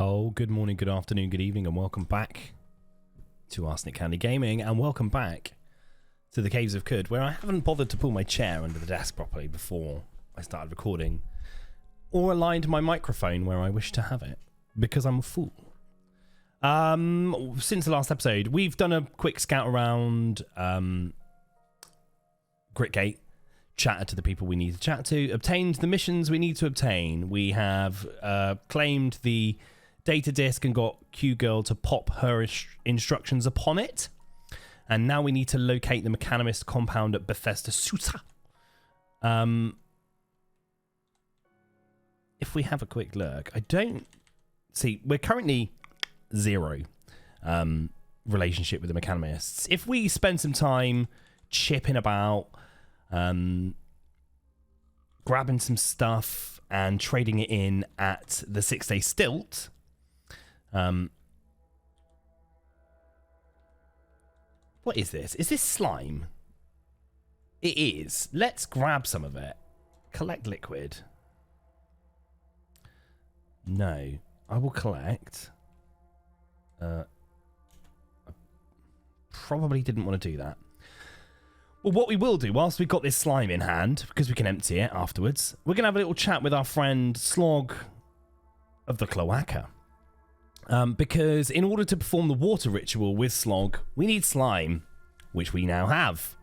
Oh, good morning, good afternoon, good evening, and welcome back to Arsenic Candy Gaming, and welcome back to the Caves of Cud, where I haven't bothered to pull my chair under the desk properly before I started recording, or aligned my microphone where I wish to have it, because I'm a fool. Since the last episode, we've done a quick scout around Gritgate, chatted to the people we need to chat to, obtained the missions we need to obtain. We have claimed the data disk and got Q-Girl to pop her instructions upon it. And now we need to locate the Mechanimist compound at Bethesda Susa. If we have a quick look, I don't see, we're currently 0 relationship with the Mechanimists. If we spend some time chipping about, grabbing some stuff and trading it in at the 6-day stilt, what is this? Is this slime? It is. Let's grab some of it. Collect liquid. No. I will collect. I probably didn't want to do that. Well, what we will do, whilst we've got this slime in hand, because we can empty it afterwards, we're going to have a little chat with our friend Slog of the Cloaca. Because in order to perform the water ritual with Slog, we need slime, which we now have.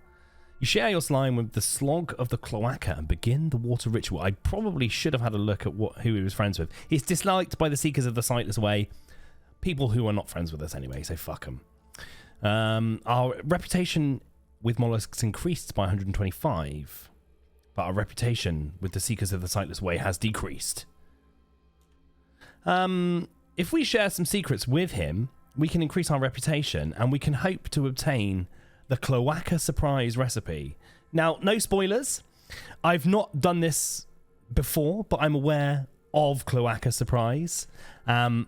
You share your slime with the Slog of the Cloaca and begin the water ritual. I probably should have had a look at who he was friends with. He's disliked by the Seekers of the Sightless Way, people who are not friends with us anyway, so fuck them. Our reputation with mollusks increased by 125, but our reputation with the Seekers of the Sightless Way has decreased. If we share some secrets with him, we can increase our reputation, and we can hope to obtain the Cloaca Surprise recipe. Now, no spoilers. I've not done this before, but I'm aware of Cloaca Surprise. Let's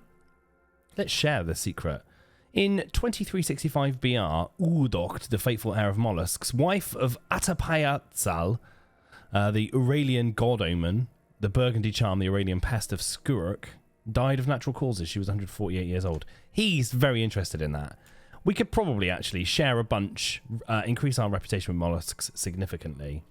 share the secret. In 2365 BR, Udokt, the faithful heir of mollusks, wife of Atapayatzal, the Aurelian god omen, the Burgundy charm, the Aurelian pest of Skuruk, died of natural causes. She was 148 years old. He's very interested in that. We could probably actually share a bunch, increase our reputation with mollusks significantly.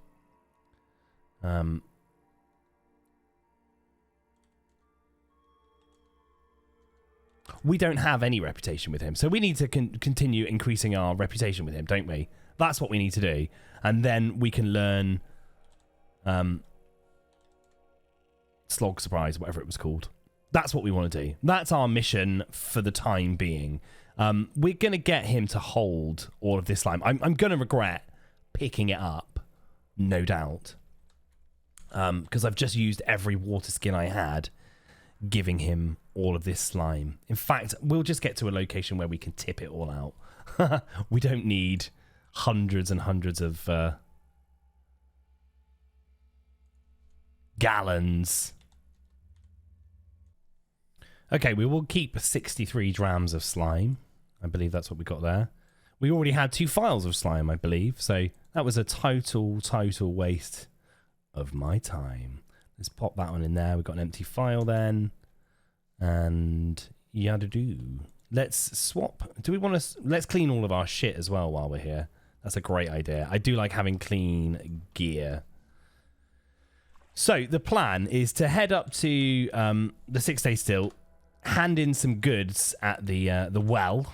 We don't have any reputation with him, so we need to continue increasing our reputation with him, don't we? That's what we need to do, and then we can learn Slog Surprise, whatever it was called. That's what we want to do. That's our mission for the time being. We're going to get him to hold all of this slime. I'm going to regret picking it up, no doubt, because I've just used every water skin I had, giving him all of this slime. In fact, we'll just get to a location where we can tip it all out. We don't need hundreds and hundreds of gallons. Okay, we will keep 63 drams of slime. I believe that's what we got there. We already had 2 files of slime, I believe, so that was a total waste of my time. Let's pop that one in there. We've got an empty file then. And yada do. Let's swap. Do we want to... Let's clean all of our shit as well while we're here. That's a great idea. I do like having clean gear. So the plan is to head up to the 6-day still, hand in some goods at the well,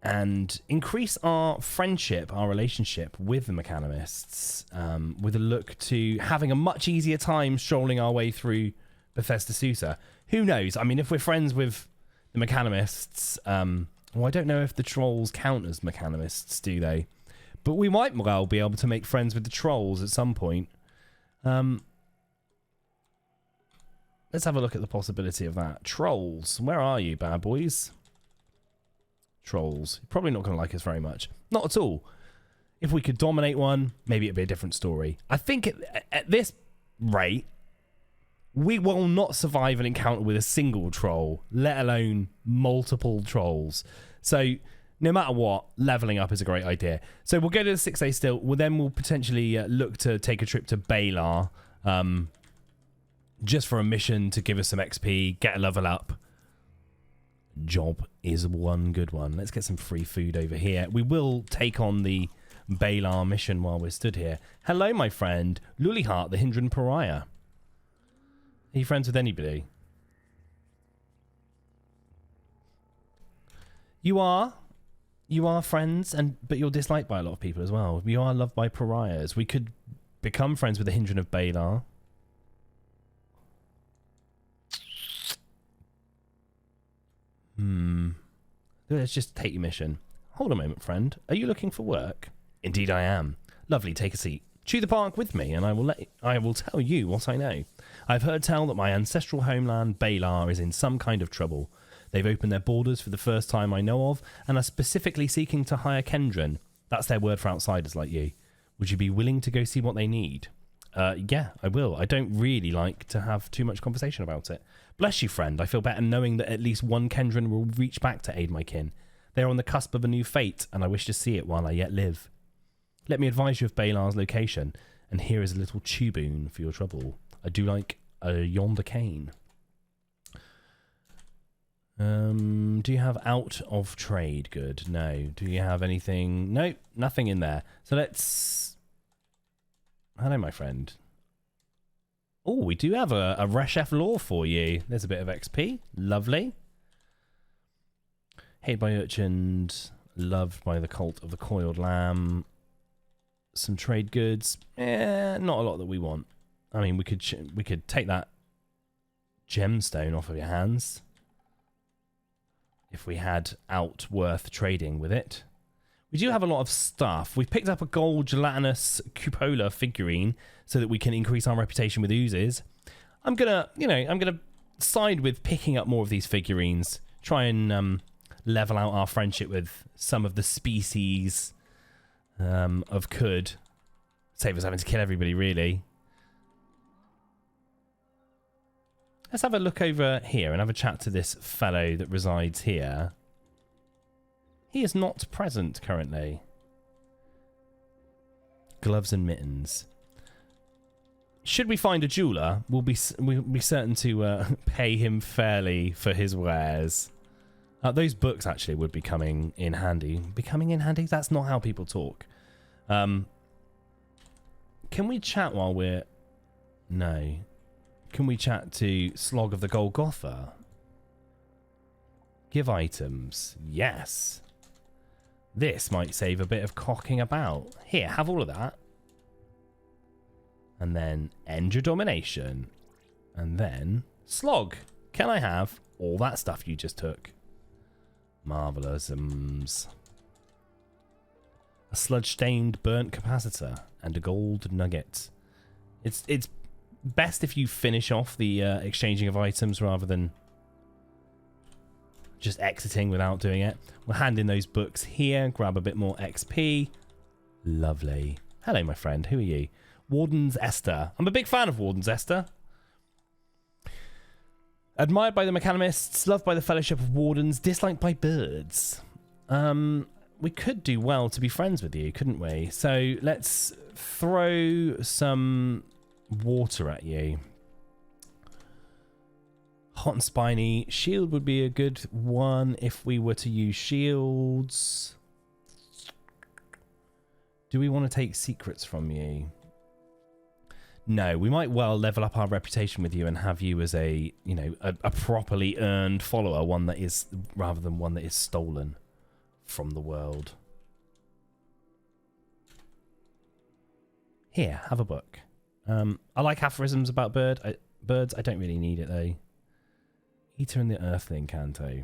and increase our friendship, our relationship with the Mechanimists, with a look to having a much easier time strolling our way through Bethesda Susa. Who knows? I mean, if we're friends with the Mechanimists, well, I don't know if the trolls count as Mechanimists, do they? But we might well be able to make friends with the trolls at some point. Let's have a look at the possibility of that. Trolls, where are you, bad boys? Trolls. You're probably not going to like us very much. Not at all. If we could dominate one, maybe it'd be a different story. I think at this rate, we will not survive an encounter with a single troll, let alone multiple trolls. So no matter what, leveling up is a great idea. So we'll go to the 6-day still. We'll potentially look to take a trip to Balar, just for a mission to give us some XP, get a level up. Job is one good one. Let's get some free food over here. We will take on the Balar mission while we're stood here. Hello, my friend. Luliheart, the Hindran Pariah. Are you friends with anybody? You are friends, but you're disliked by a lot of people as well. You are loved by pariahs. We could become friends with the Hindran of Balar. Let's just take your mission. Hold a moment, friend. Are you looking for work? Indeed I am. Lovely, take a seat. Chew the bark with me, and I will tell you what I know. I've heard tell that my ancestral homeland, Balar, is in some kind of trouble. They've opened their borders for the first time I know of, and are specifically seeking to hire Kendran. That's their word for outsiders like you. Would you be willing to go see what they need? Yeah, I will. I don't really like to have too much conversation about it. Bless you, friend. I feel better knowing that at least one Kendran will reach back to aid my kin. They are on the cusp of a new fate, and I wish to see it while I yet live. Let me advise you of Balar's location, and here is a little tuboon for your trouble. I do like a yonder cane. Do you have out of trade good? No. Do you have anything? No, nothing in there. So let's... Hello, my friend. Oh, we do have a Reshef lore for you. There's a bit of XP. Lovely. Hated by urchins. Loved by the cult of the coiled lamb. Some trade goods. Not a lot that we want. I mean, we could take that gemstone off of your hands if we had out worth trading with it. We do have a lot of stuff. We've picked up a gold gelatinous cupola figurine so that we can increase our reputation with oozes. I'm gonna side with picking up more of these figurines. Try and level out our friendship with some of the species of Kud. Save us having to kill everybody, really. Let's have a look over here and have a chat to this fellow that resides here. He is not present currently. Gloves and mittens. Should we find a jeweler, we'll be certain to pay him fairly for his wares. Those books actually would be coming in handy. Becoming in handy? That's not how people talk. Can we chat while we're... No. Can we chat to Slog of the Golgotha? Give items. Yes. This might save a bit of cocking about. Here, have all of that. And then end your domination. And then Slog. Can I have all that stuff you just took? Marvellousums. A sludge-stained burnt capacitor and a gold nugget. It's best if you finish off the exchanging of items rather than just exiting without doing it. We'll hand in those books here, grab a bit more XP. Lovely. Hello, my friend. Who are you? Warden's Esther. I'm a big fan of Warden's Esther. Admired by the Mechanimists, loved by the Fellowship of Wardens, disliked by birds. We could do well to be friends with you, couldn't we? So let's throw some water at you. Hot and spiny. Shield would be a good one if we were to use shields. Do we want to take secrets from you? No, we might well level up our reputation with you and have you as a, you know, a properly earned follower, one that is, rather than one that is stolen from the world. Here, have a book. I like aphorisms about birds. I don't really need it though. Eater and the Earthling Canto.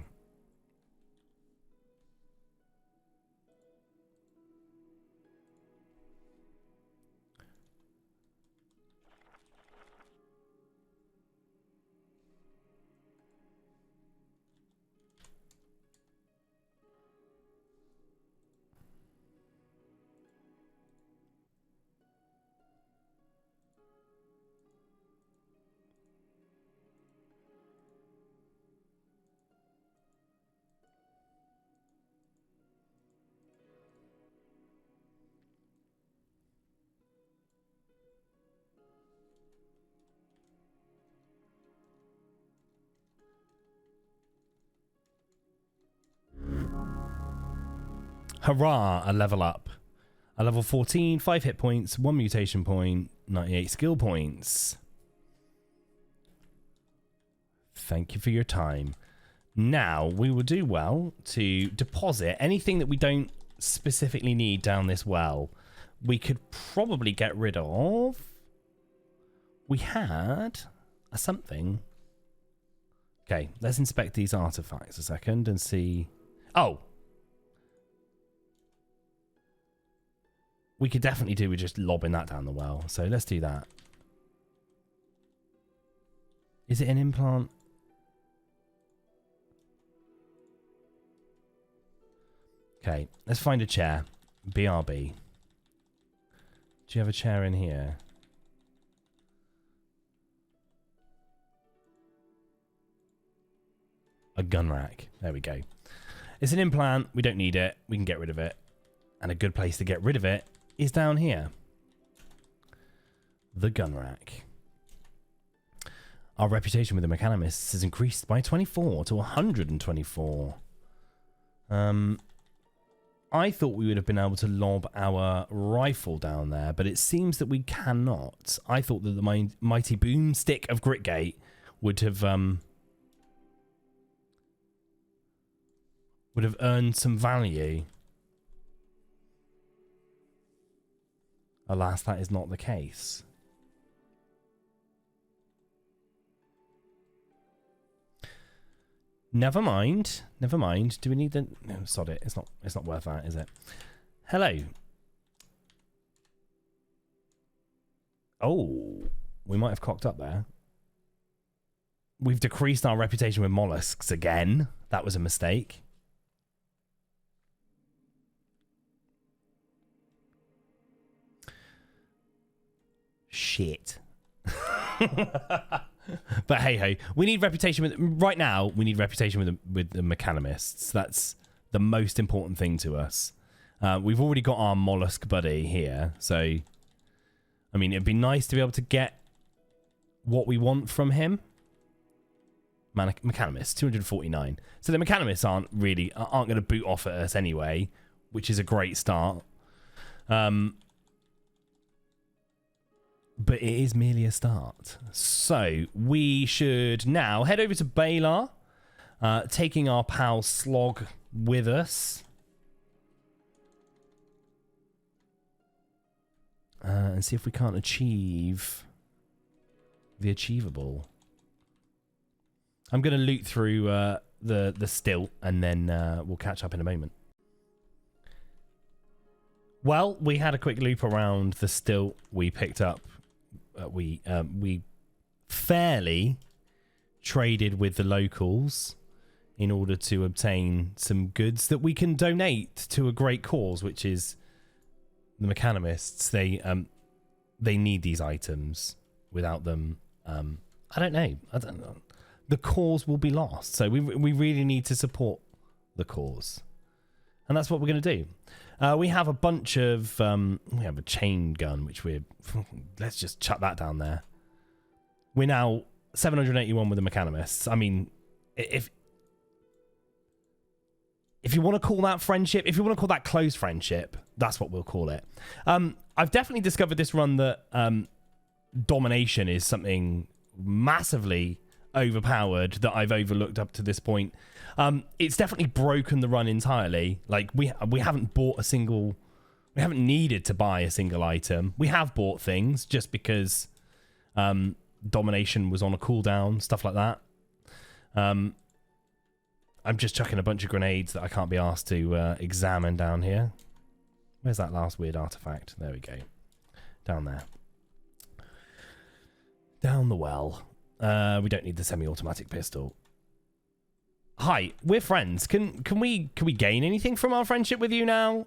Hurrah, a level up. A level 14, 5 hit points, 1 mutation point, 98 skill points. Thank you for your time. Now, we will do well to deposit anything that we don't specifically need down this well. We could probably get rid of... We had a something. Okay, let's inspect these artifacts a second and see... Oh! We could definitely do with just lobbing that down the well. So let's do that. Is it an implant? Okay, let's find a chair. BRB. Do you have a chair in here? A gun rack. There we go. It's an implant. We don't need it. We can get rid of it. And a good place to get rid of it is down here. The gun rack. Our reputation with the Mechanimists has increased by 24 to 124. I thought we would have been able to lob our rifle down there, but it seems that we cannot. I thought that the mighty boomstick of Gritgate would have earned some value. Alas, that is not the case. Never mind. Never mind. Do we need the... No, sod it. It's not worth that, is it? Hello. Oh, we might have cocked up there. We've decreased our reputation with mollusks again. That was a mistake. Shit. But hey ho, we need reputation with right now. We need reputation with the Mechanimists. That's the most important thing to us. We've already got our mollusk buddy here, so I mean it'd be nice to be able to get what we want from him. Mechanimists 249. So the Mechanimists aren't going to boot off at us anyway, which is a great start. But it is merely a start. So we should now head over to Balar, taking our pal Slog with us. And see if we can't achieve the achievable. I'm going to loot through the stilt and then we'll catch up in a moment. Well, we had a quick loop around the stilt. We picked up... we fairly traded with the locals in order to obtain some goods that we can donate to a great cause, which is the Mechanimists. They need these items. Without them, I don't know. The cause will be lost. So we really need to support the cause, and that's what we're going to do. We have a bunch of... we have a chain gun, which we're... Let's just chuck that down there. We're now 781 with the Mechanimists. I mean, if you want to call that friendship, if you want to call that close friendship, that's what we'll call it. I've definitely discovered this run that domination is something massively overpowered that I've overlooked up to this point. It's definitely broken the run entirely. Like we haven't bought a single, we haven't needed to buy a single item. We have bought things just because domination was on a cooldown, stuff like that. I'm just chucking a bunch of grenades that I can't be asked to examine down here. Where's that last weird artifact? There we go. Down there. Down the well. We don't need the semi-automatic pistol. Hi, we're friends. Can we gain anything from our friendship with you now?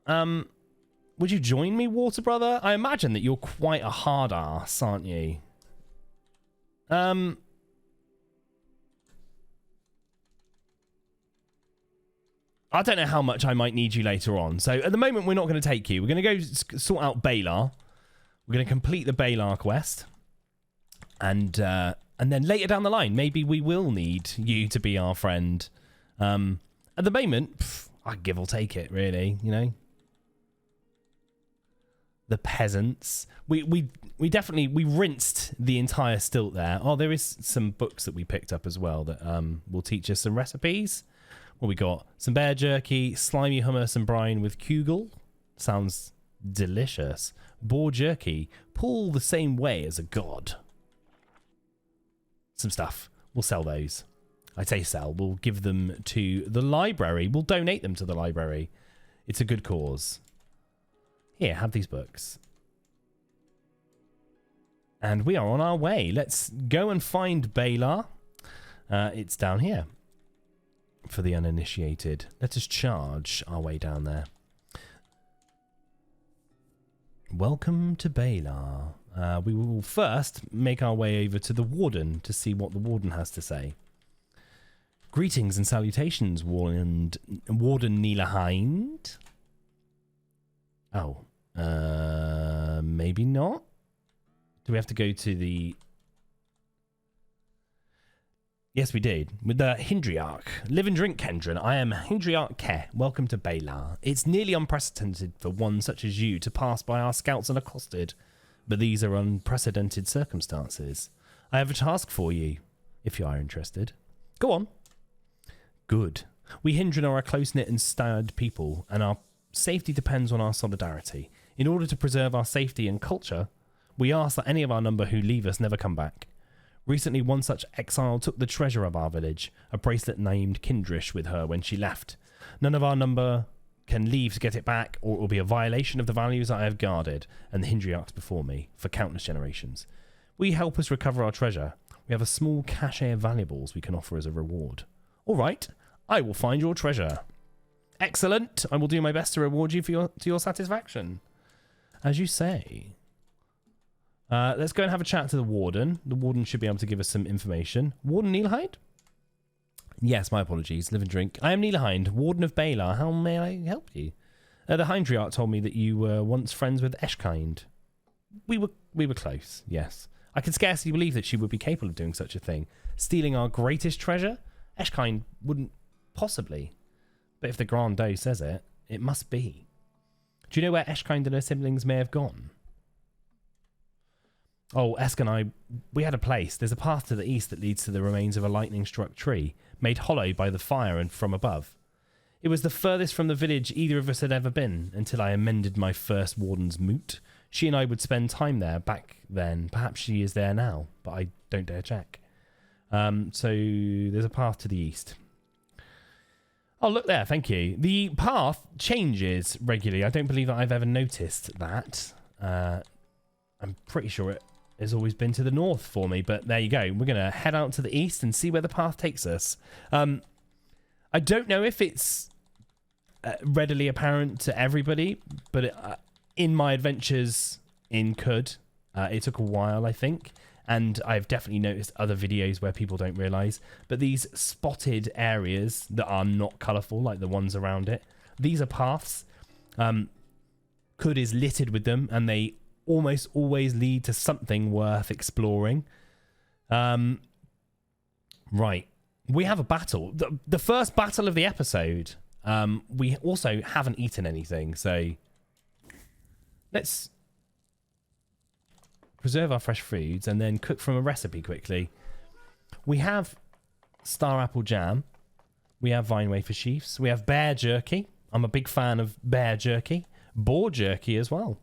Would you join me, Water Brother? I imagine that you're quite a hard ass, aren't you? I don't know how much I might need you later on. So at the moment, we're not going to take you. We're going to go sort out Balar. We're going to complete the Balar quest. And then later down the line, maybe we will need you to be our friend. At the moment, I give or take it, really, you know. The peasants. We definitely rinsed the entire stilt there. Oh, there is some books that we picked up as well that will teach us some recipes. What we got? Some bear jerky, slimy hummus and brine with kugel. Sounds delicious. Boar jerky. Pull the same way as a god. Some stuff. We'll sell those. I say sell. We'll give them to the library. We'll donate them to the library. It's a good cause. Here, have these books. And we are on our way. Let's go and find Balar. It's down here. For the uninitiated. Let us charge our way down there. Welcome to Balar. We will first make our way over to the Warden to see what the Warden has to say. Greetings and salutations, Warden Neelahind. Oh, maybe not. Do we have to go to the... Yes, we did. With the Hindriarch. Live and drink, Kendron. I am Hindriarch Ke. Welcome to Balar. It's nearly unprecedented for one such as you to pass by our scouts unaccosted, but these are unprecedented circumstances. I have a task for you, if you are interested. Go on. Good. We Hindran are a close-knit and stirred people, and our safety depends on our solidarity. In order to preserve our safety and culture, we ask that any of our number who leave us never come back. Recently, one such exile took the treasure of our village, a bracelet named Kindrish, with her when she left. None of our number can leave to get it back, or it will be a violation of the values I have guarded and the Hindriarchs before me for countless generations. Will you help us recover our treasure? We have a small cache of valuables we can offer as a reward. All right, I will find your treasure. Excellent. I will do my best to reward you to your satisfaction. As you say. Let's go and have a chat to the Warden. The Warden should be able to give us some information. Warden Neelahind? Yes, my apologies. Live and drink. I am Neelahind, Warden of Balar. How may I help you? The Hindriarch told me that you were once friends with Eshkind. We were close, yes. I can scarcely believe that she would be capable of doing such a thing. Stealing our greatest treasure? Eshkind wouldn't possibly. But if the Grand Doe says it, it must be. Do you know where Eshkind and her siblings may have gone? Oh, Esk and I, we had a place. There's a path to the east that leads to the remains of a lightning-struck tree, made hollow by the fire and from above. It was the furthest from the village either of us had ever been, until I amended my first Warden's moot. She and I would spend time there back then. Perhaps she is there now, but I don't dare check. So there's a path to the east. Oh, look there, thank you. The path changes regularly. I don't believe that I've ever noticed that. I'm pretty sure it has always been to the north for me, but there you go. We're going to head out to the east and see where the path takes us. I don't know if it's readily apparent to everybody, but in my adventures in Kud, it took a while, I think, and I've definitely noticed other videos where people don't realise, but these spotted areas that are not colourful, like the ones around it, these are paths. Kud is littered with them, and they almost always lead to something worth exploring. Right. We have a battle. The first battle of the episode. We also haven't eaten anything, so let's preserve our fresh foods and then cook from a recipe quickly. We have star apple jam. We have vine wafer sheafs. We have bear jerky. I'm a big fan of bear jerky. Boar jerky as well.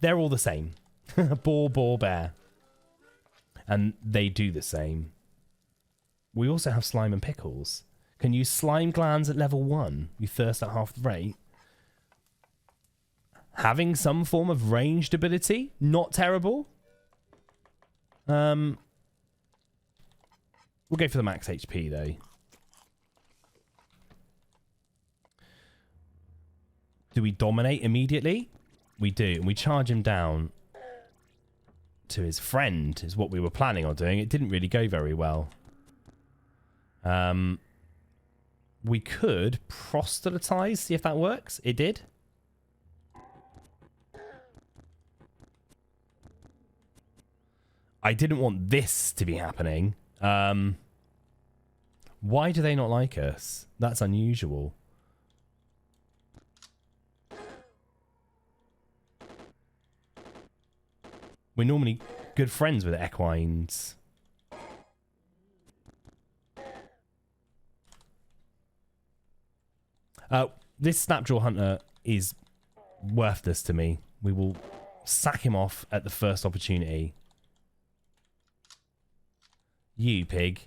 They're all the same. Boar, bear. And they do the same. We also have slime and pickles. Can use slime glands at level 1. You thirst at half the rate. Having some form of ranged ability. Not terrible. We'll go for the max HP though. Do we dominate immediately? We do, and we charge him down to his friend, is what we were planning on doing. It didn't really go very well. We could proselytize, see if that works. It did. I didn't want this to be happening. Why do they not like us? That's unusual. We're normally good friends with equines. This Snapjaw Hunter is worthless to me. We will sack him off at the first opportunity. You, pig.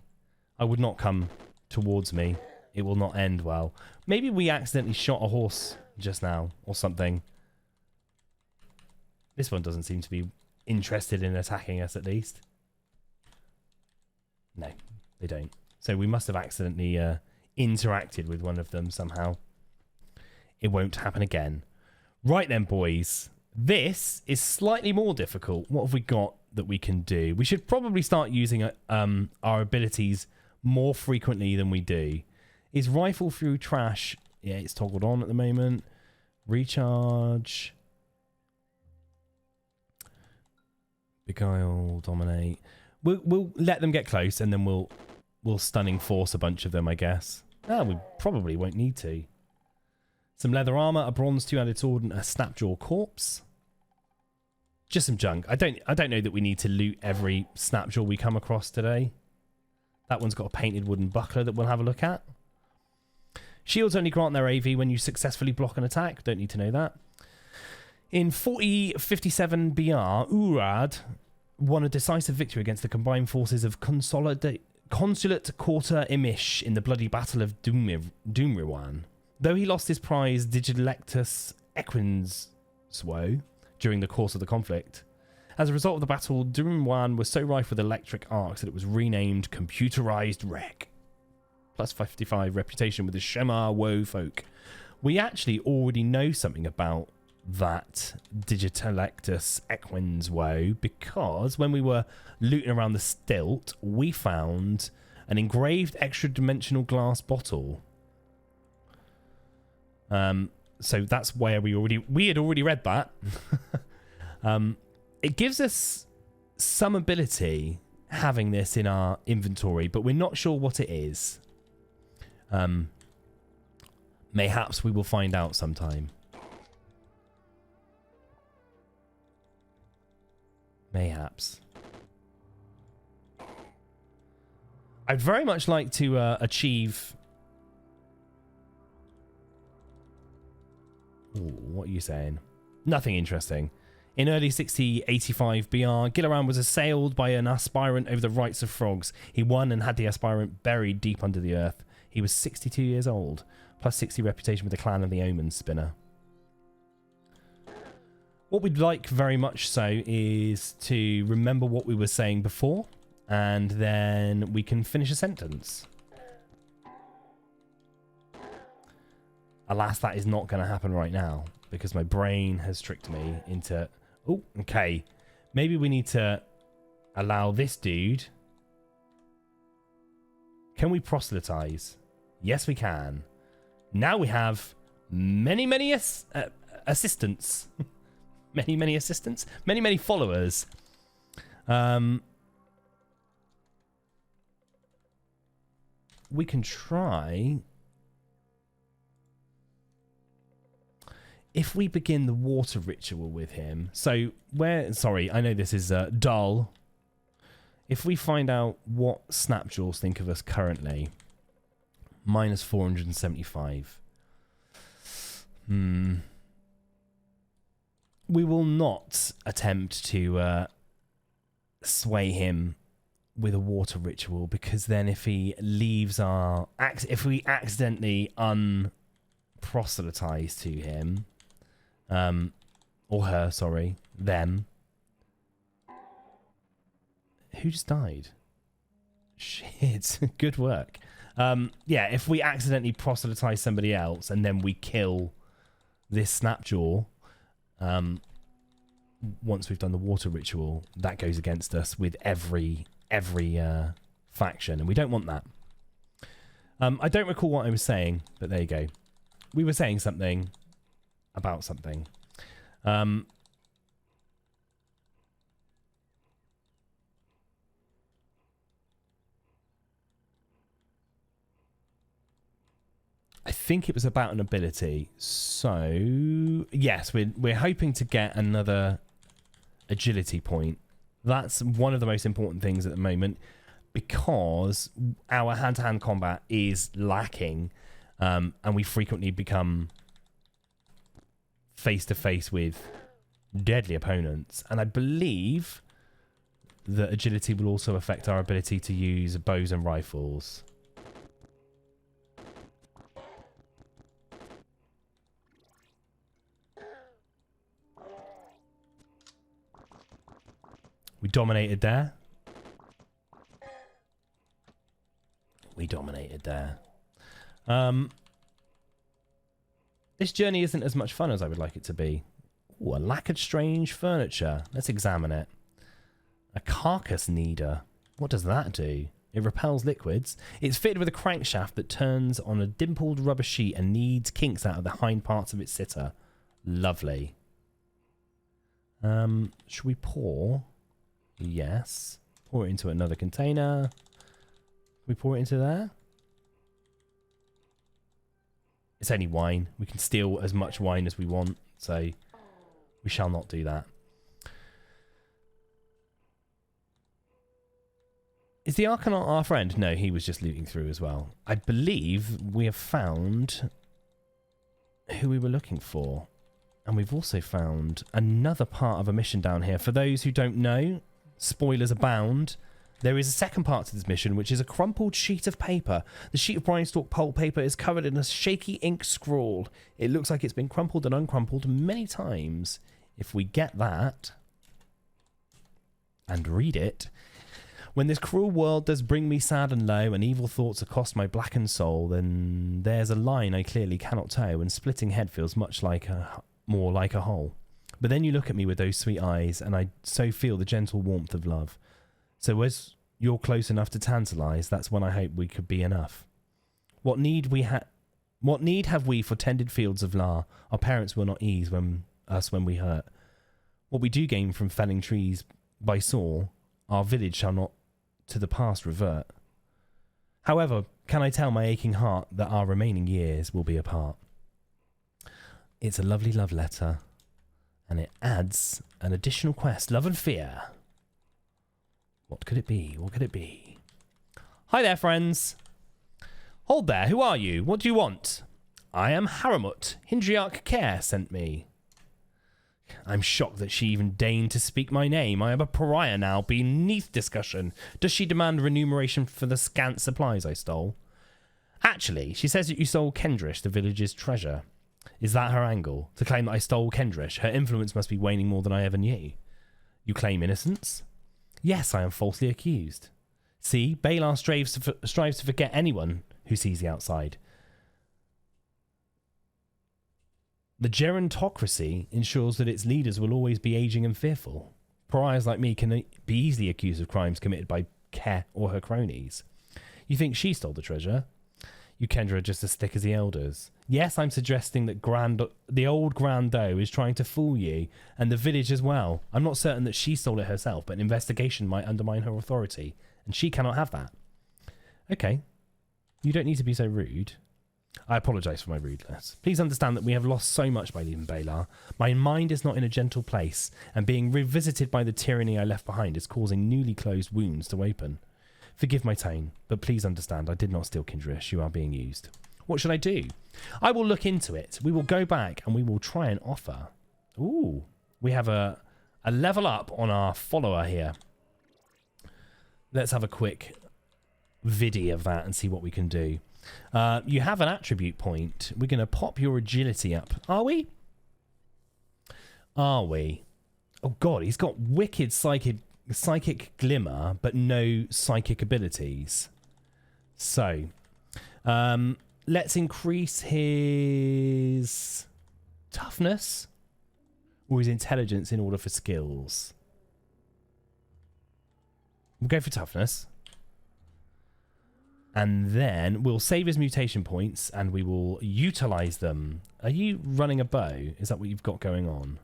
I would not come towards me. It will not end well. Maybe we accidentally shot a horse just now or something. This one doesn't seem to be interested in attacking us, at least. No, they don't. So we must have accidentally interacted with one of them somehow. It won't happen again. Right then, boys. This is slightly more difficult. What have we got that we can do? We should probably start using our abilities more frequently than we do. Is rifle through trash? Yeah, it's toggled on at the moment. Recharge. Beguile, dominate. We'll let them get close, and then we'll stunning force a bunch of them, I guess. No, we probably won't need to. Some leather armor, a bronze two-handed sword, and a snapjaw corpse. Just some junk. I don't know that we need to loot every snapjaw we come across today. That one's got a painted wooden buckler that we'll have a look at. Shields only grant their AV when you successfully block an attack. Don't need to know that. In 4057 BR, Urad won a decisive victory against the combined forces of Consulate Quarter Imish in the bloody Battle of Doomriwan. Though he lost his prize Digilectus Equinswo during the course of the conflict, as a result of the battle, Doomriwan was so rife with electric arcs that it was renamed Computerized Wreck. Plus 55 reputation with the Shemar Woe folk. We actually already know something about that Digitalectus Equinswo because when we were looting around the stilt, we found an engraved extra-dimensional glass bottle. So that's where we had already read that. It gives us some ability having this in our inventory, but we're not sure what it is. Mayhaps we will find out sometime. Mayhaps. I'd very much like to achieve... Ooh, what are you saying? Nothing interesting. In early 6085 BR, Gilaran was assailed by an aspirant over the rights of frogs. He won and had the aspirant buried deep under the earth. He was 62 years old, plus 60 reputation with the clan of the Omen Spinner. What we'd like very much so is to remember what we were saying before, and then we can finish a sentence. Alas, that is not going to happen right now, because my brain has tricked me into... Oh, okay. Maybe we need to allow this dude... Can we proselytize? Yes, we can. Now we have many assistants. many assistants? Many followers. We can try... If we begin the water ritual with him, so sorry, I know this is dull. If we find out what Snapjaws think of us currently, minus 475. We will not attempt to sway him with a water ritual, because then if he leaves if we accidentally unproselytize to him, or her, sorry, them. Who just died? Shit, good work. Yeah, if we accidentally proselytize somebody else and then we kill this Snapjaw, once we've done the water ritual, that goes against us with every faction, and we don't want that. I don't recall what I was saying, but there you go. We were saying something about something. I think it was about an ability. So yes, we're hoping to get another agility point. That's one of the most important things at the moment, because our hand-to-hand combat is lacking, and we frequently become face-to-face with deadly opponents. And I believe that agility will also affect our ability to use bows and rifles. We dominated there. We dominated there. This journey isn't as much fun as I would like it to be. Ooh, a lacquered strange furniture. Let's examine it. A carcass kneader. What does that do? It repels liquids. It's fitted with a crankshaft that turns on a dimpled rubber sheet and kneads kinks out of the hind parts of its sitter. Lovely. Should we pour? Yes. Pour it into another container. We pour it into there? It's only wine. We can steal as much wine as we want, so we shall not do that. Is the Arcanaut our friend? No, he was just looting through as well. I believe we have found who we were looking for. And we've also found another part of a mission down here. For those who don't know, spoilers abound. There is a second part to this mission, which is a crumpled sheet of paper. The sheet of Brinestalk pulp paper is covered in a shaky ink scrawl. It looks like it's been crumpled and uncrumpled many times. If we get that and read it. When this cruel world does bring me sad and low, and evil thoughts accost my blackened soul, then there's a line I clearly cannot toe, and splitting head feels much like more like a hole. But then you look at me with those sweet eyes, and I so feel the gentle warmth of love. So as you're close enough to tantalise, that's when I hope we could be enough. What need have we for tended fields of lar? Our parents will not ease us when we hurt. What we do gain from felling trees by saw, our village shall not to the past revert. However, can I tell my aching heart that our remaining years will be apart? It's a lovely love letter, and it adds an additional quest, Love and Fear. What could it be? What could it be? Hi there, friends. Hold there, who are you? What do you want? I am Haramut. Hindriarch Care sent me. I'm shocked that she even deigned to speak my name. I am a pariah now, beneath discussion. Does she demand remuneration for the scant supplies I stole? Actually, she says that you stole Kendrish, the village's treasure. Is that her angle? To claim that I stole Kendrish? Her influence must be waning more than I ever knew. You claim innocence? Yes, I am falsely accused. See, Balar strives to forget anyone who sees the outside. The gerontocracy ensures that its leaders will always be aging and fearful. Pariahs like me can be easily accused of crimes committed by Care or her cronies. You think she stole the treasure? You Kendra are just as thick as the elders. Yes, I'm suggesting that the old Grando is trying to fool you, and the village as well. I'm not certain that she stole it herself, but an investigation might undermine her authority, and she cannot have that. Okay. You don't need to be so rude. I apologise for my rudeness. Please understand that we have lost so much by leaving Balar. My mind is not in a gentle place, and being revisited by the tyranny I left behind is causing newly closed wounds to open. Forgive my tone, but please understand I did not steal Kindrish. You are being used. What should I do? I will look into it. We will go back and we will try and offer. Ooh, we have a level up on our follower here. Let's have a quick video of that and see what we can do. You have an attribute point. We're going to pop your agility up. Are we? Are we? Oh, God, he's got wicked psychic glimmer, but no psychic abilities. So, let's increase his toughness or his intelligence in order for skills. We'll go for toughness. And then we'll save his mutation points and we will utilize them. Are you running a bow? Is that what you've got going on?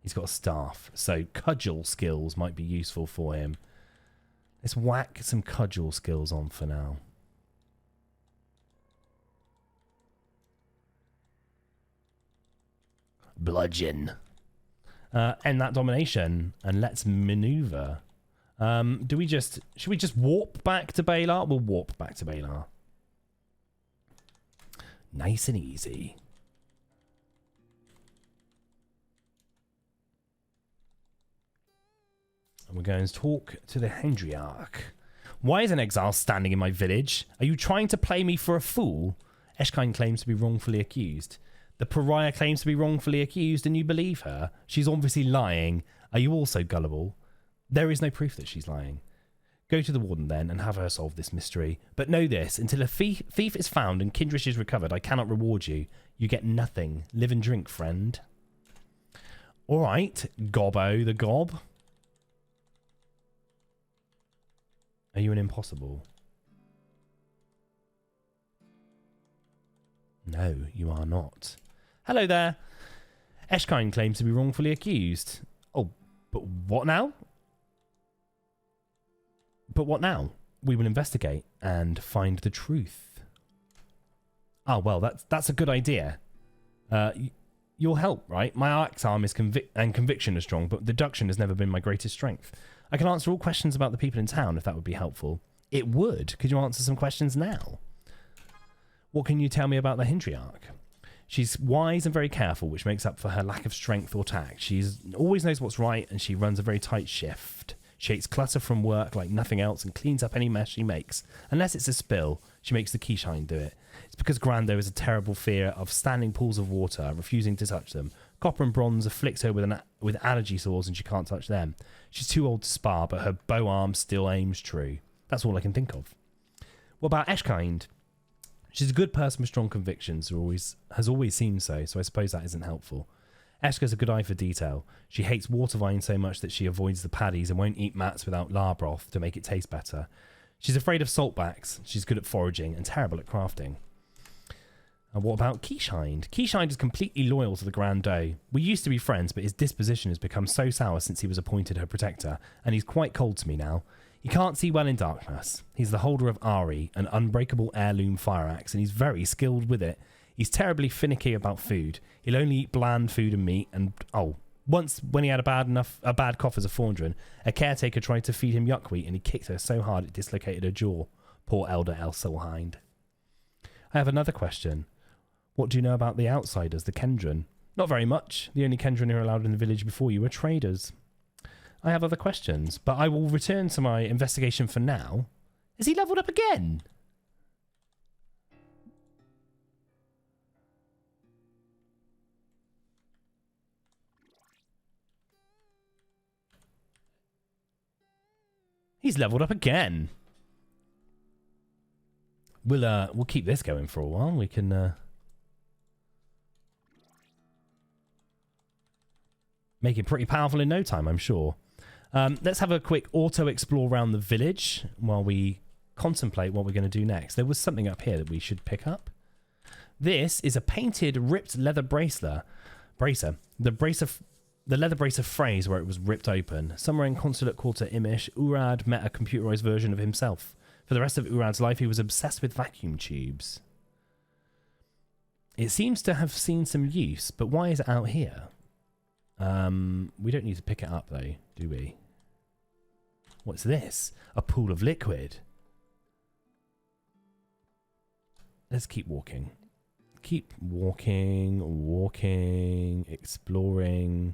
He's got a staff, so cudgel skills might be useful for him. Let's whack some cudgel skills on for now. 'Cudgel skills might be useful for him. Let's whack some cudgel skills on for now. 'Cudgel skills might be useful for him. Let's whack some cudgel skills on for now. 'Cudgel skills might be useful for him. Let's whack some cudgel skills on for now. Bludgeon. End that domination and let's maneuver. Should we just warp back to Balar? We'll warp back to Balar. Nice and easy. And we're going to talk to the Hendriarch. Why is an exile standing in my village? Are you trying to play me for a fool? Eshkind claims to be wrongfully accused. The pariah claims to be wrongfully accused and you believe her. She's obviously lying. Are you also gullible? There is no proof that she's lying. Go to the warden then and have her solve this mystery. But know this, until a thief is found and Kindrish is recovered, I cannot reward you. You get nothing. Live and drink, friend. All right, Gobbo the Gob. Are you an impossible? No, you are not. Hello there. Eshkind claims to be wrongfully accused. Oh, but what now? But what now? We will investigate and find the truth. Oh, well, that's a good idea. You'll help, right? My axe arm is conviction is strong, but deduction has never been my greatest strength. I can answer all questions about the people in town if that would be helpful. It would. Could you answer some questions now? What can you tell me about the Hendriarch? She's wise and very careful, which makes up for her lack of strength or tact. She always knows what's right, and she runs a very tight shift. She hates clutter from work like nothing else and cleans up any mess she makes. Unless it's a spill, she makes the Keyshine do it. It's because Grando has a terrible fear of standing pools of water, refusing to touch them. Copper and bronze afflict her with allergy sores and she can't touch them. She's too old to spar, but her bow arm still aims true. That's all I can think of. What about Eshkind? She's a good person with strong convictions, has always seemed so I suppose that isn't helpful. Eshka's a good eye for detail. She hates water vine so much that she avoids the paddies and won't eat mats without lard broth to make it taste better. She's afraid of saltbacks. She's good at foraging and terrible at crafting. And what about Keyshine? Keyshine is completely loyal to the Grand Doe. We used to be friends, but his disposition has become so sour since he was appointed her protector, and he's quite cold to me now. He can't see well in darkness. He's the holder of Ari, an unbreakable heirloom fire axe, and he's very skilled with it. He's terribly finicky about food. He'll only eat bland food and meat, and once when he had a bad cough as a Fondren, a caretaker tried to feed him yuckweed and he kicked her so hard it dislocated her jaw. Poor Elder Elsilhind. I have another question. What do you know about the outsiders, the Kendron? Not very much. The only Kendron who are allowed in the village before you were traders. I have other questions, but I will return to my investigation for now. Is he leveled up again? He's leveled up again. We'll keep this going for a while. We can make it pretty powerful in no time, I'm sure. Let's have a quick auto-explore around the village while we contemplate what we're going to do next. There was something up here that we should pick up. This is a painted, ripped leather bracer. The leather bracer phrase where it was ripped open. Somewhere in Consulate Quarter Imish, Urad met a computerized version of himself. For the rest of Urad's life, he was obsessed with vacuum tubes. It seems to have seen some use, but why is it out here? We don't need to pick it up, though, do we? What's this? A pool of liquid. Let's keep walking. Keep walking, exploring.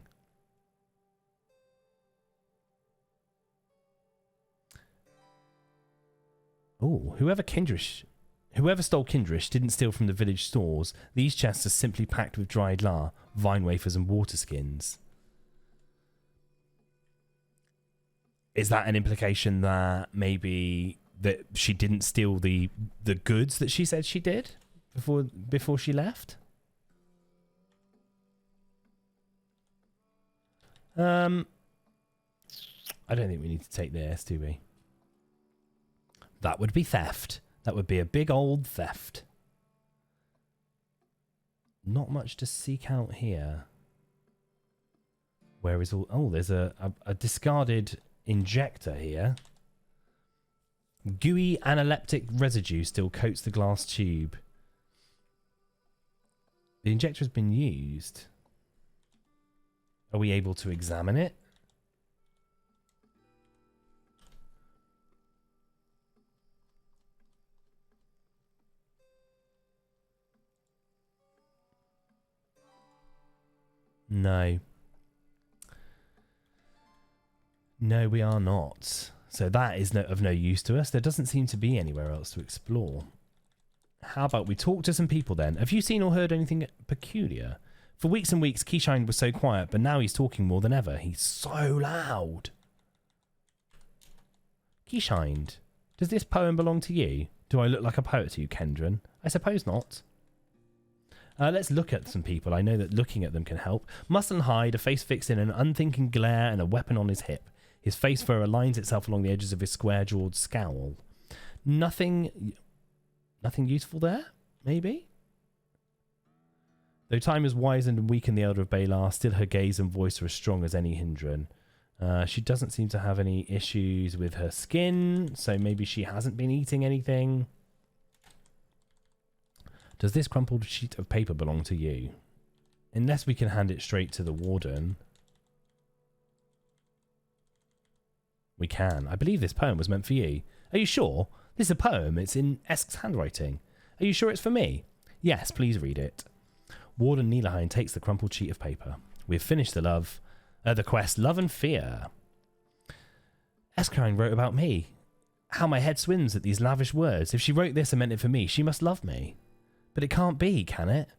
Oh, whoever stole Kindrish didn't steal from the village stores. These chests are simply packed with dried lard, vine wafers and water skins. Is that an implication that maybe that she didn't steal the goods that she said she did before she left? I don't think we need to take this, do we? That would be theft. That would be a big old theft. Not much to seek out here. Where is all... Oh, there's a discarded injector here. Gooey analeptic residue still coats the glass tube. The injector has been used. Are we able to examine it? No. No, we are not. So that is of no use to us. There doesn't seem to be anywhere else to explore. How about we talk to some people then? Have you seen or heard anything peculiar? For weeks and weeks, Keyshine was so quiet, but now he's talking more than ever. He's so loud. Keyshine, does this poem belong to you? Do I look like a poet to you, Kendron? I suppose not. Let's look at some people. I know that looking at them can help. Muscle and hide, a face fixed in an unthinking glare, and a weapon on his hip. His face fur aligns itself along the edges of his square-jawed scowl. Nothing useful there, maybe? Though time has wizened and weakened the Elder of Balar, still her gaze and voice are as strong as any Hindran. She doesn't seem to have any issues with her skin, so maybe she hasn't been eating anything. Does this crumpled sheet of paper belong to you? Unless we can hand it straight to the warden. We can. I believe this poem was meant for you. Are you sure? This is a poem. It's in Esk's handwriting. Are you sure it's for me? Yes, please read it. Warden Nilahine takes the crumpled sheet of paper. We have finished the quest, Love and Fear. Eskine wrote about me. How my head swims at these lavish words. If she wrote this and meant it for me, she must love me. But it can't be, can it?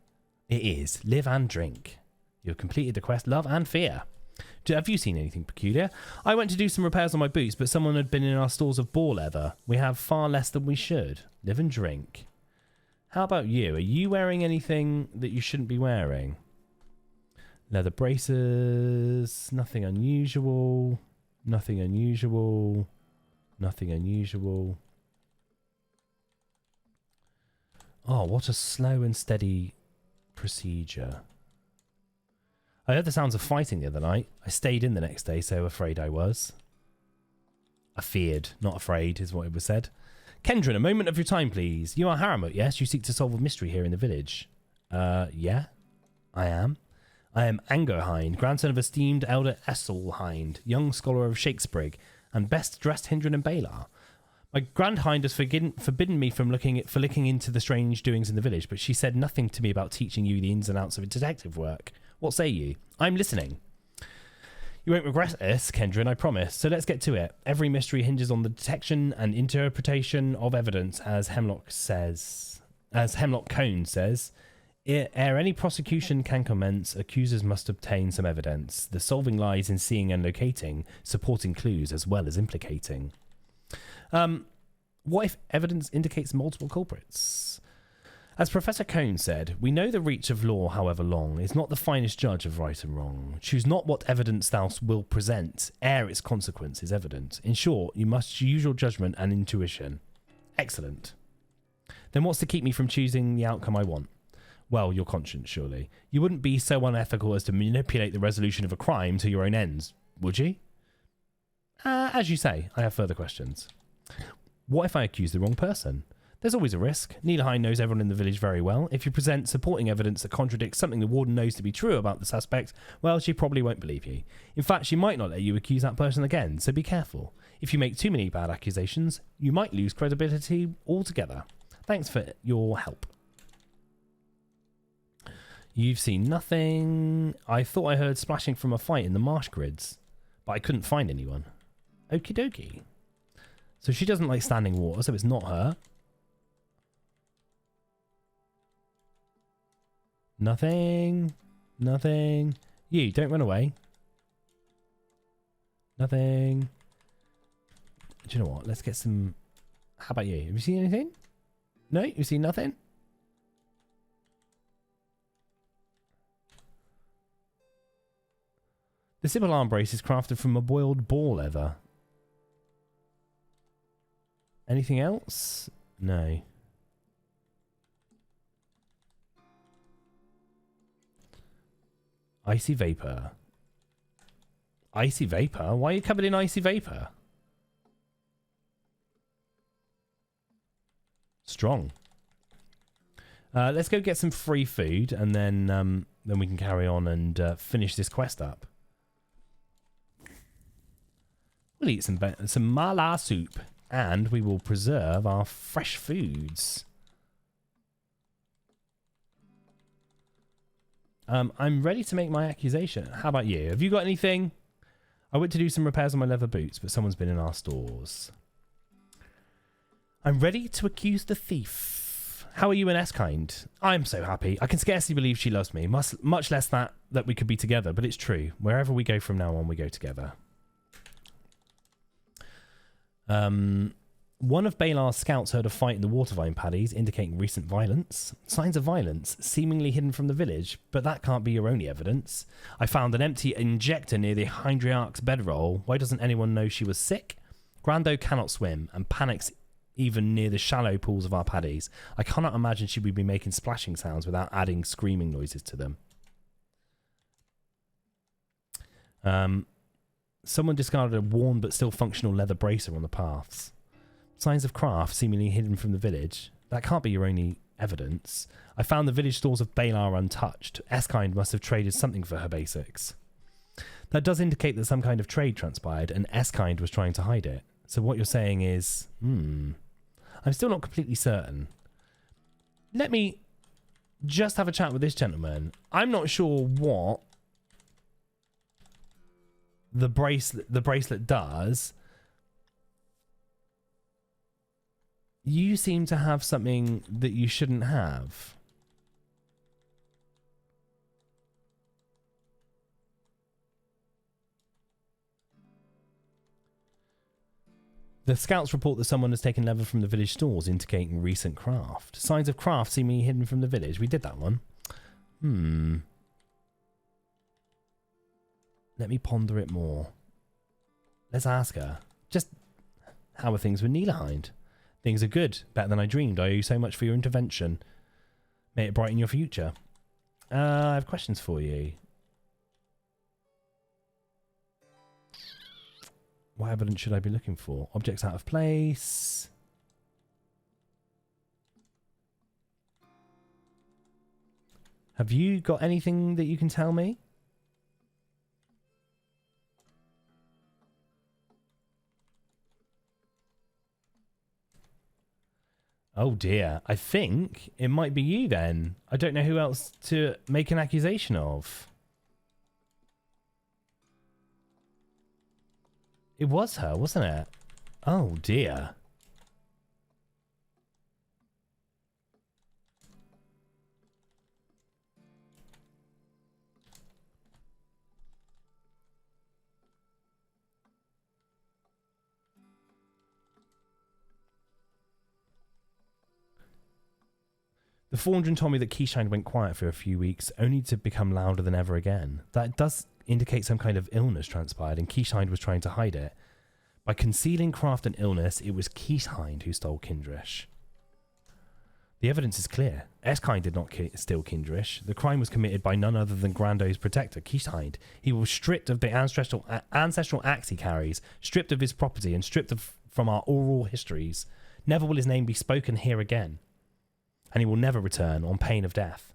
It is. Live and drink. You have completed the quest, Love and Fear. Have you seen anything peculiar? I went to do some repairs on my boots, but someone had been in our stores of boar leather. We have far less than we should. Live and drink. How about you? Are you wearing anything that you shouldn't be wearing? Leather braces. Nothing unusual. Nothing unusual. Nothing unusual. Oh, what a slow and steady procedure. I heard the sounds of fighting the other night. I stayed in the next day, so afraid I was. I feared, not afraid, is what it was said. Kendron, a moment of your time, please. You are Haramut, yes? You seek to solve a mystery here in the village. Yeah, I am. I am Angerhind, grandson of esteemed elder Esselhind, young scholar of Shakespeare, and best dressed Hindran in Balar. My grandhind has forbidden me from looking into the strange doings in the village, but she said nothing to me about teaching you the ins and outs of detective work. What say you? I'm listening. You won't regret this, Kendron, I promise. So let's get to it. Every mystery hinges on the detection and interpretation of evidence, as Hemlock Cone says. Ere any prosecution can commence, accusers must obtain some evidence. The solving lies in seeing and locating, supporting clues as well as implicating. What if evidence indicates multiple culprits? As Professor Cone said, we know the reach of law, however long, is not the finest judge of right and wrong. Choose not what evidence thou wilt present, ere its consequence is evident. In short, you must use your judgment and intuition. Excellent. Then what's to keep me from choosing the outcome I want? Well, your conscience, surely. You wouldn't be so unethical as to manipulate the resolution of a crime to your own ends, would you? As you say, I have further questions. What if I accuse the wrong person? There's always a risk. Nilahine knows everyone in the village very well. If you present supporting evidence that contradicts something the warden knows to be true about the suspect, well, she probably won't believe you. In fact, she might not let you accuse that person again, so be careful. If you make too many bad accusations, you might lose credibility altogether. Thanks for your help. You've seen nothing. I thought I heard splashing from a fight in the marsh grids, but I couldn't find anyone. Okie dokie. So she doesn't like standing water, so it's not her. Nothing. Nothing. You, don't run away. Nothing. Do you know what? Let's get some... How about you? Have you seen anything? No? You've seen nothing? The Sybil arm brace is crafted from a boiled boar leather. Anything else? No. Icy vapor. Icy vapor? Why are you covered in icy vapor? Strong. Let's go get some free food, and then we can carry on and finish this quest up. We'll eat some mala soup, and we will preserve our fresh foods. I'm ready to make my accusation. How about you? Have you got anything? I went to do some repairs on my leather boots, but someone's been in our stores. I'm ready to accuse the thief. How are you and S-Kind? I'm so happy. I can scarcely believe she loves me. Much less that we could be together, but it's true. Wherever we go from now on, we go together. One of Balar's scouts heard a fight in the watervine paddies, indicating recent violence. Signs of violence, seemingly hidden from the village, but that can't be your only evidence. I found an empty injector near the Hyndriarch's bedroll. Why doesn't anyone know she was sick? Grando cannot swim, and panics even near the shallow pools of our paddies. I cannot imagine she would be making splashing sounds without adding screaming noises to them. Someone discarded a worn but still functional leather bracer on the paths. Signs of craft seemingly hidden from the village. That can't be your only evidence. I found the village stores of Balar untouched. S-Kind must have traded something for her basics. That does indicate that some kind of trade transpired, and S-Kind was trying to hide it. So what you're saying is, I'm still not completely certain. Let me just have a chat with this gentleman. I'm not sure what the bracelet does. You seem to have something that you shouldn't have. The scouts report that someone has taken leather from the village stores, indicating recent craft. Signs of craft seemingly hidden from the village. We did that one. Let me ponder it more. Let's ask her. Just, how are things with Nilahind? Things are good. Better than I dreamed. I owe you so much for your intervention. May it brighten your future. I have questions for you. What evidence should I be looking for? Objects out of place. Have you got anything that you can tell me? Oh dear. I think it might be you then. I don't know who else to make an accusation of. It was her, wasn't it? Oh dear. The Forgeron told me that Keyshine went quiet for a few weeks, only to become louder than ever again. That does indicate some kind of illness transpired, and Keyshine was trying to hide it. By concealing craft and illness, it was Keyshine who stole Kindrish. The evidence is clear. S-Kind did not steal Kindrish. The crime was committed by none other than Grando's protector, Keyshine. He was stripped of the ancestral axe he carries, stripped of his property, and stripped from our oral histories. Never will his name be spoken here again, and he will never return on pain of death.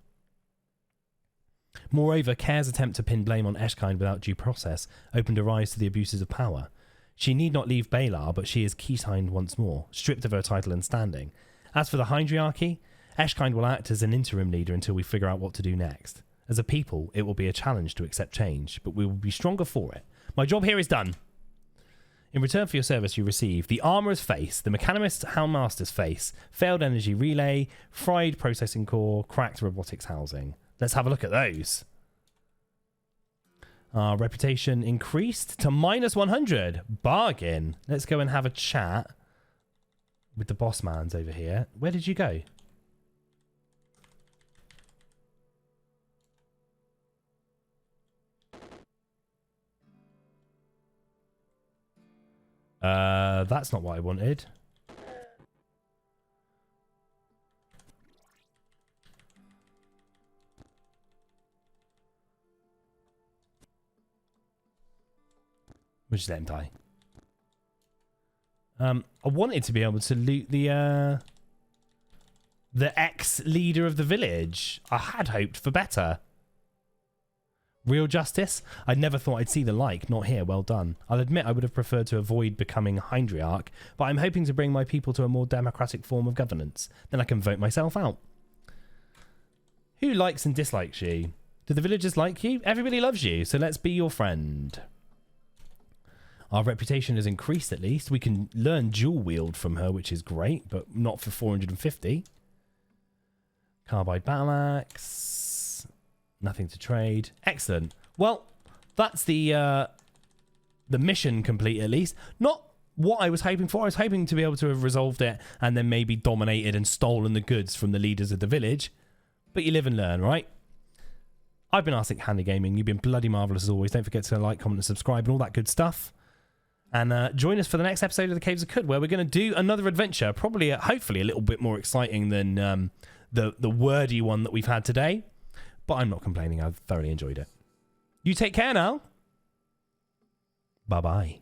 Moreover, Kair's attempt to pin blame on S-Kind without due process opened her eyes to the abuses of power. She need not leave Balar, but she is Keyshine once more, stripped of her title and standing. As for the Hyndriarchy, S-Kind will act as an interim leader until we figure out what to do next. As a people, it will be a challenge to accept change, but we will be stronger for it. My job here is done. In return for your service, you receive the Armourer's Face, the Mechanimist Houndmaster's Face, Failed Energy Relay, Fried Processing Core, Cracked Robotics Housing. Let's have a look at those. Our reputation increased to -100. Bargain. Let's go and have a chat with the boss mans over here. Where did you go? That's not what I wanted. We'll just let him die. I wanted to be able to loot the ex-leader of the village. I had hoped for better. Real justice? I never thought I'd see the like. Not here. Well done. I'll admit I would have preferred to avoid becoming Hydriarch, but I'm hoping to bring my people to a more democratic form of governance. Then I can vote myself out. Who likes and dislikes you? Do the villagers like you? Everybody loves you, so let's be your friend. Our reputation has increased at least. We can learn dual wield from her, which is great, but not for 450. Carbide battle axe. Nothing to trade. Excellent. Well, that's the mission complete at least. Not what I was hoping for. I was hoping to be able to have resolved it and then maybe dominated and stolen the goods from the leaders of the village. But you live and learn, right? I've been Arctic Handy Gaming. You've been bloody marvellous as always. Don't forget to like, comment and subscribe and all that good stuff. And join us for the next episode of the Caves of Cud, where we're going to do another adventure. Probably, hopefully, a little bit more exciting than the wordy one that we've had today. But I'm not complaining. I've thoroughly enjoyed it. You take care now. Bye-bye.